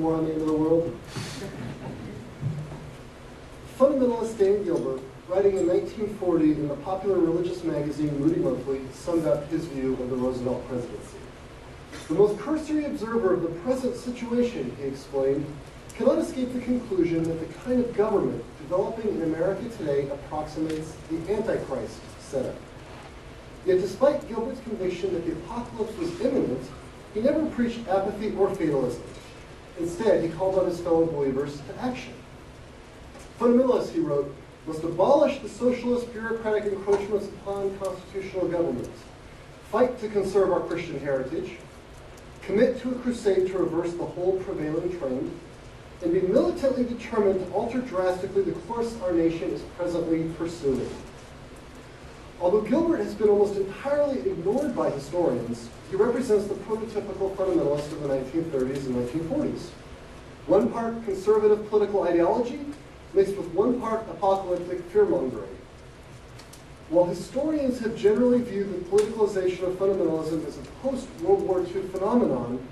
war on the end of the world? Fundamentalist Dan Gilbert, writing in 1940 in the popular religious magazine Moody Monthly, summed up his view of the Roosevelt presidency. The most cursory observer of the present situation, he explained, cannot escape the conclusion that the kind of government developing in America today approximates the Antichrist setup. Yet despite Gilbert's conviction that the apocalypse was imminent, he never preached apathy or fatalism. Instead, he called on his fellow believers to action. Fundamentalists, he wrote, must abolish the socialist bureaucratic encroachments upon constitutional government, fight to conserve our Christian heritage, commit to a crusade to reverse the whole prevailing trend, and be militantly determined to alter drastically the course our nation is presently pursuing. Although Gilbert has been almost entirely ignored by historians, he represents the prototypical fundamentalist of the 1930s and 1940s. One part conservative political ideology mixed with one part apocalyptic fear-mongering. While historians have generally viewed the politicalization of fundamentalism as a post-World War II phenomenon,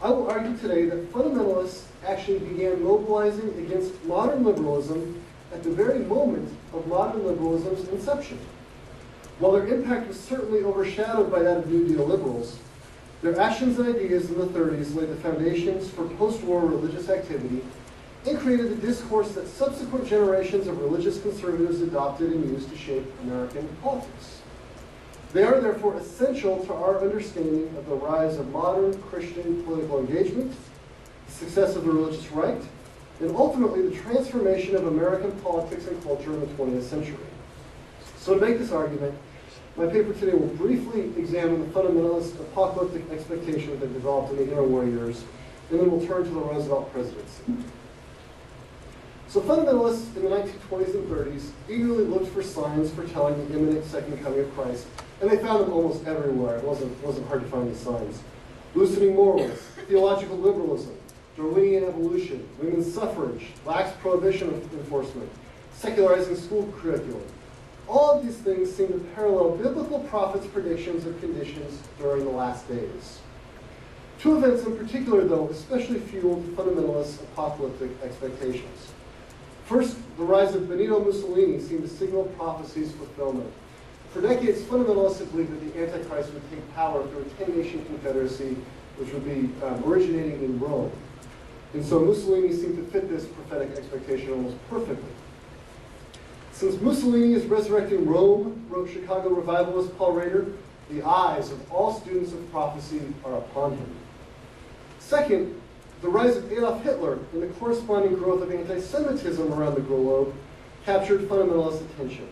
I will argue today that fundamentalists actually began mobilizing against modern liberalism at the very moment of modern liberalism's inception. While their impact was certainly overshadowed by that of New Deal liberals, their actions and ideas in the 30s laid the foundations for post-war religious activity and created the discourse that subsequent generations of religious conservatives adopted and used to shape American politics. They are therefore essential to our understanding of the rise of modern Christian political engagement, the success of the religious right, and ultimately the transformation of American politics and culture in the 20th century. So to make this argument, my paper today will briefly examine the fundamentalist apocalyptic expectations that developed in the interwar years, and then we'll turn to the Roosevelt presidency. So fundamentalists in the 1920s and 30s eagerly looked for signs foretelling the imminent second coming of Christ, and they found them almost everywhere. It wasn't hard to find these signs. Loosening morals, theological liberalism, Darwinian evolution, women's suffrage, lax prohibition enforcement, secularizing school curriculum. All of these things seem to parallel biblical prophets' predictions of conditions during the last days. Two events in particular, though, especially fueled fundamentalist apocalyptic expectations. First, the rise of Benito Mussolini seemed to signal prophecy's fulfillment. For decades, fundamentalists have believed that the Antichrist would take power through a 10-nation confederacy, which would be originating in Rome. And so Mussolini seemed to fit this prophetic expectation almost perfectly. Since Mussolini is resurrecting Rome, wrote Chicago revivalist Paul Rader, the eyes of all students of prophecy are upon him. Second, the rise of Adolf Hitler and the corresponding growth of anti-Semitism around the globe captured fundamentalist attention.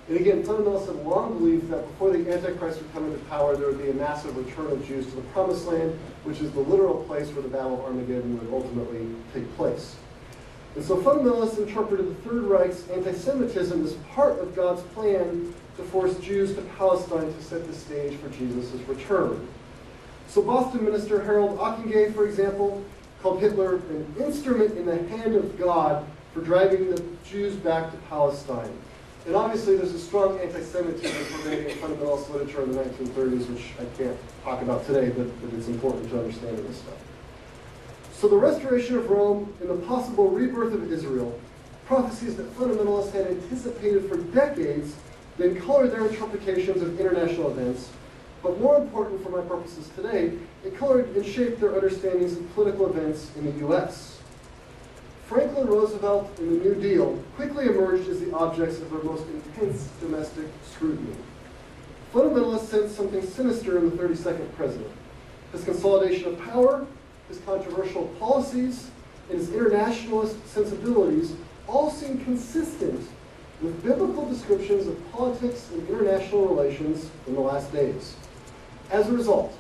And again, fundamentalists have long believed that before the Antichrist would come into power, there would be a massive return of Jews to the Promised Land, which is the literal place where the Battle of Armageddon would ultimately take place. And so fundamentalists interpreted the Third Reich's anti-Semitism as part of God's plan to force Jews to Palestine to set the stage for Jesus' return. So Boston minister Harold Ockenga, for example, called Hitler an instrument in the hand of God for driving the Jews back to Palestine. And obviously there's a strong anti-Semitism pervading fundamentalist literature in the 1930s, which I can't talk about today, but it's important to understand this stuff. So the restoration of Rome and the possible rebirth of Israel, prophecies that fundamentalists had anticipated for decades, then colored their interpretations of international events. But more important for my purposes today, it colored and shaped their understandings of political events in the U.S. Franklin Roosevelt and the New Deal quickly emerged as the objects of their most intense domestic scrutiny. Fundamentalists sensed something sinister in the 32nd president. His consolidation of power, his controversial policies, and his internationalist sensibilities all seemed consistent with biblical descriptions of politics and international relations in the last days. As a result,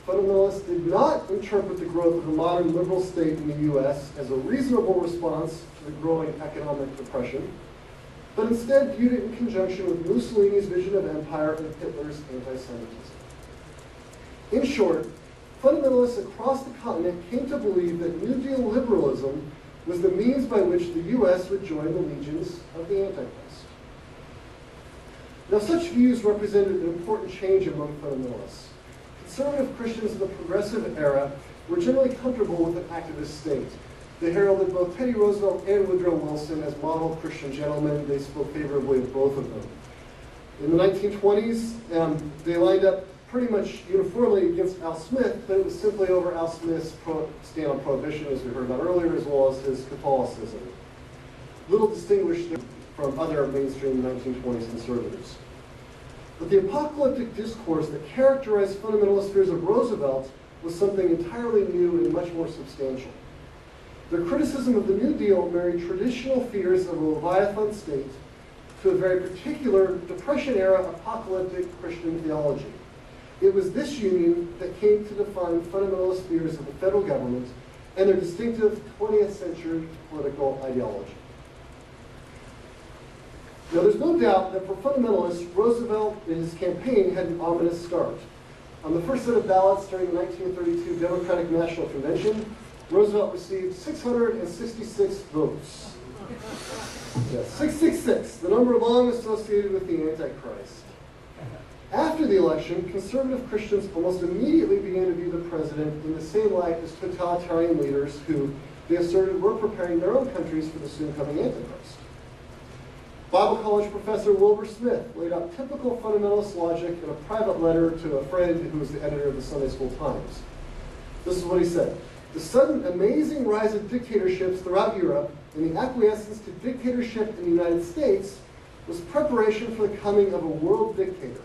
fundamentalists did not interpret the growth of a modern liberal state in the U.S. as a reasonable response to the growing economic depression, but instead viewed it in conjunction with Mussolini's vision of empire and Hitler's anti-Semitism. In short, fundamentalists across the continent came to believe that New Deal liberalism was the means by which the U.S. would join the legions of the Antichrist. Now, such views represented an important change among fundamentalists. Conservative Christians of the progressive era were generally comfortable with an activist state. They heralded both Teddy Roosevelt and Woodrow Wilson as model Christian gentlemen. They spoke favorably of both of them. In the 1920s, they lined up pretty much uniformly against Al Smith, but it was simply over Al Smith's stand on prohibition, as we heard about earlier, as well as his Catholicism. Little distinguished from other mainstream 1920s conservatives. But the apocalyptic discourse that characterized fundamentalist fears of Roosevelt was something entirely new and much more substantial. Their criticism of the New Deal married traditional fears of a Leviathan state to a very particular Depression-era apocalyptic Christian theology. It was this union that came to define fundamentalist fears of the federal government and their distinctive 20th century political ideology. Now, there's no doubt that for fundamentalists, Roosevelt in his campaign had an ominous start. On the first set of ballots during the 1932 Democratic National Convention, Roosevelt received 666 votes. Yes, 666, the number long associated with the Antichrist. After the election, conservative Christians almost immediately began to view the president in the same light as totalitarian leaders who, they asserted, were preparing their own countries for the soon-coming Antichrist. Bible college professor Wilbur Smith laid out typical fundamentalist logic in a private letter to a friend who was the editor of the Sunday School Times. This is what he said. The sudden amazing rise of dictatorships throughout Europe and the acquiescence to dictatorship in the United States was preparation for the coming of a world dictator.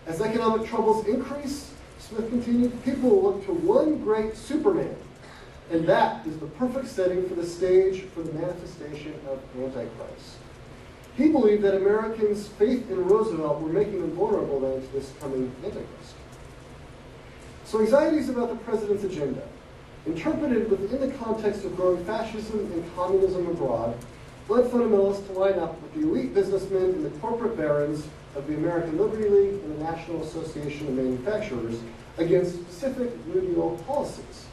As economic troubles increase, Smith continued, people will look to one great Superman, and that is the perfect setting for the stage for the manifestation of Antichrist. He believed that Americans' faith in Roosevelt were making them vulnerable then to this coming Antichrist. So anxieties about the president's agenda, interpreted within the context of growing fascism and communism abroad, led fundamentalists to line up with the elite businessmen and the corporate barons of the American Liberty League and the National Association of Manufacturers against specific New Deal policies.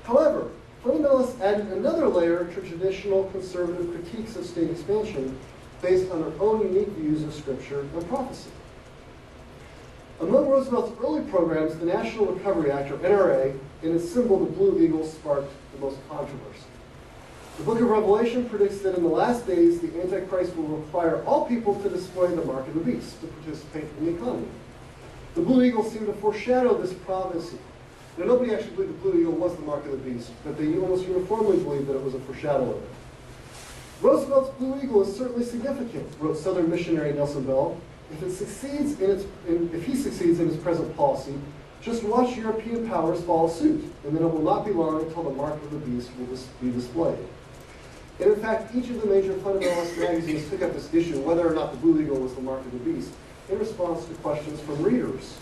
However, fundamentalists added another layer to traditional conservative critiques of state expansion based on their own unique views of Scripture and prophecy. Among Roosevelt's early programs, the National Recovery Act, or NRA, and its symbol, the Blue Eagle, sparked the most controversy. The book of Revelation predicts that in the last days, the Antichrist will require all people to display the mark of the beast to participate in the economy. The Blue Eagle seemed to foreshadow this prophecy. Now, nobody actually believed the Blue Eagle was the mark of the beast, but they almost uniformly believed that it was a foreshadow of it. Roosevelt's Blue Eagle is certainly significant, wrote Southern missionary Nelson Bell. If he succeeds in his present policy, just watch European powers follow suit, and then it will not be long until the mark of the beast will be displayed. And in fact, each of the major fundamentalist magazines took up this issue, whether or not the Blue Eagle was the mark of the beast, in response to questions from readers.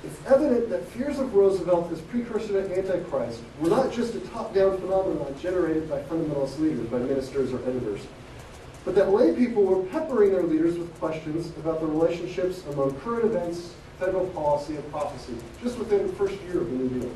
It's evident that fears of Roosevelt as precursor to Antichrist were not just a top-down phenomenon generated by fundamentalist leaders, by ministers or editors, but that lay people were peppering their leaders with questions about the relationships among current events, federal policy, and prophecy, just within the first year of the New Deal.